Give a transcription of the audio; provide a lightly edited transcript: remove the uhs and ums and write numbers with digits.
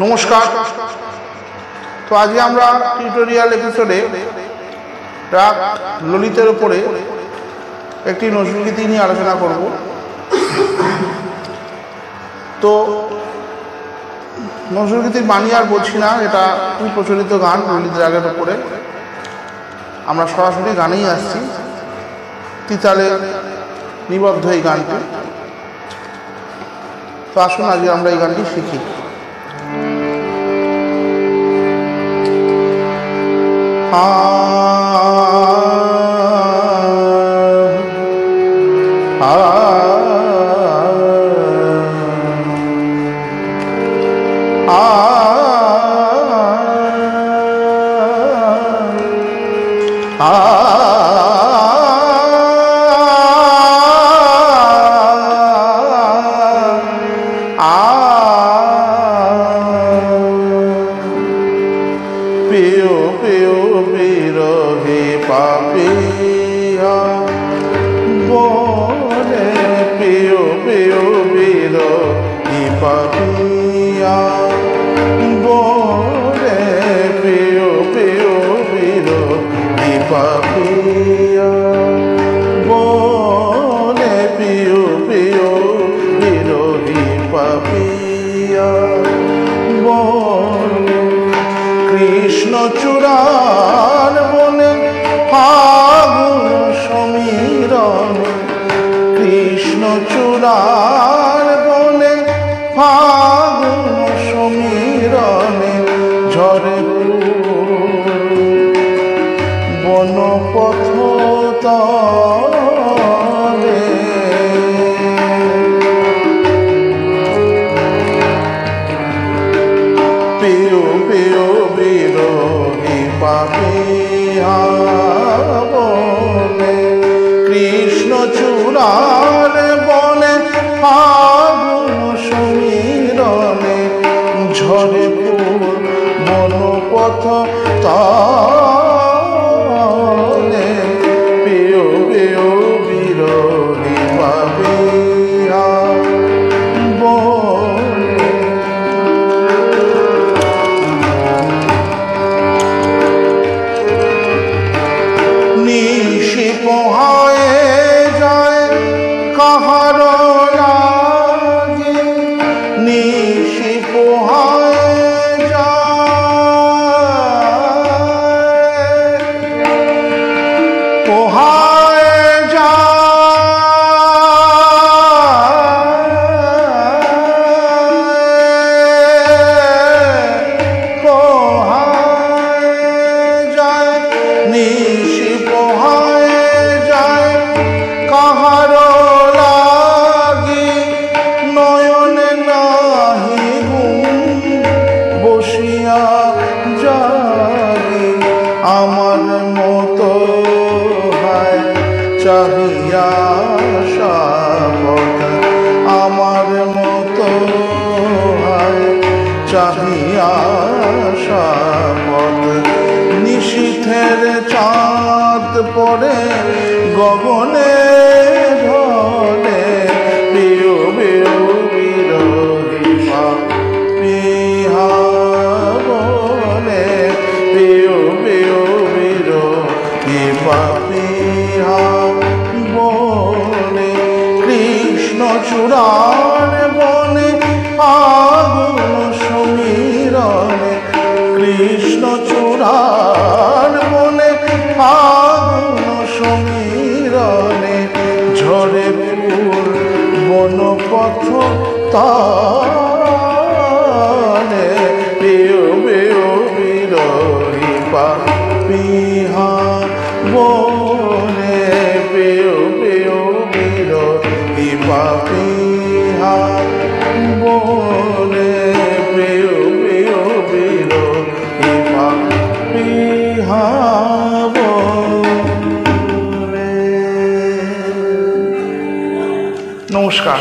নমস্কার। তো আজকে আমরা টিউটোরিয়াল এপিসোডে রাগ ললিতের উপরে একটি নজরুলগীতি নিয়ে আলোচনা করব। তো নজরুলগীতির বাণী আর বলছি না, এটা খুব প্রচলিত গান ললিত রাগের উপরে। আমরা সরাসরি গানেই আসছি, তিতালে নিবদ্ধ এই গানটি। তো আসুন আজকে আমরা এই গানটি শিখি। पियो पियो बिरहे पापिया बोले पियो पियो बिरहे पापिया बोले पियो पियो बिरहे पापिया बोले पियो पियो बिरहे पापिया बोले কৃষ্ণ চূড়ার বনে ফাগুন সমীরণ, কৃষ্ণ চূড়ার বনে ফাগুন সমীরণে ঝরে বনপথ তলে পিও পিও বিরোহী পাপিয়া বনে কৃষ্ণ চূড়ার বনে ফাগুন সমীরণে ঝরে ফুল বনপথ তলে পিও পিও বিরোহী পাপিয়া বনে নিশি পোহায়ে যায় কাহার লাগে, নিশি পোহায়ে যায় পোহায়ে যায় পোহায়ে যায় নিশি পোহায়ে যায় কাহার লাগি নয়নে নাহি ঘুম বসিয়া জাগি আমার মতো হায় চাহিয়া সাপট, আমার মতো হায় চাহিয়া সাপট নিশীথের চাঁদ পড়ে গগনে ঢলে পিও পিও বিরোহী পাপিয়া বলে পিও পিও বিরোহী পাপিয়া বলে কৃষ্ণ চূড়ার বনে ফাগুন সমীরণে, কৃষ্ণ চূড়ার বনে ফাগুন সমীরণে ঝরে ফুল বনপথ তলে পিও পিও বিরোহী পাপিয়া বলে পিও পিও বিরোহী পাপিয়া বলে পিও পিও বিরোহী পাপিয়া বলে। নমস্কার।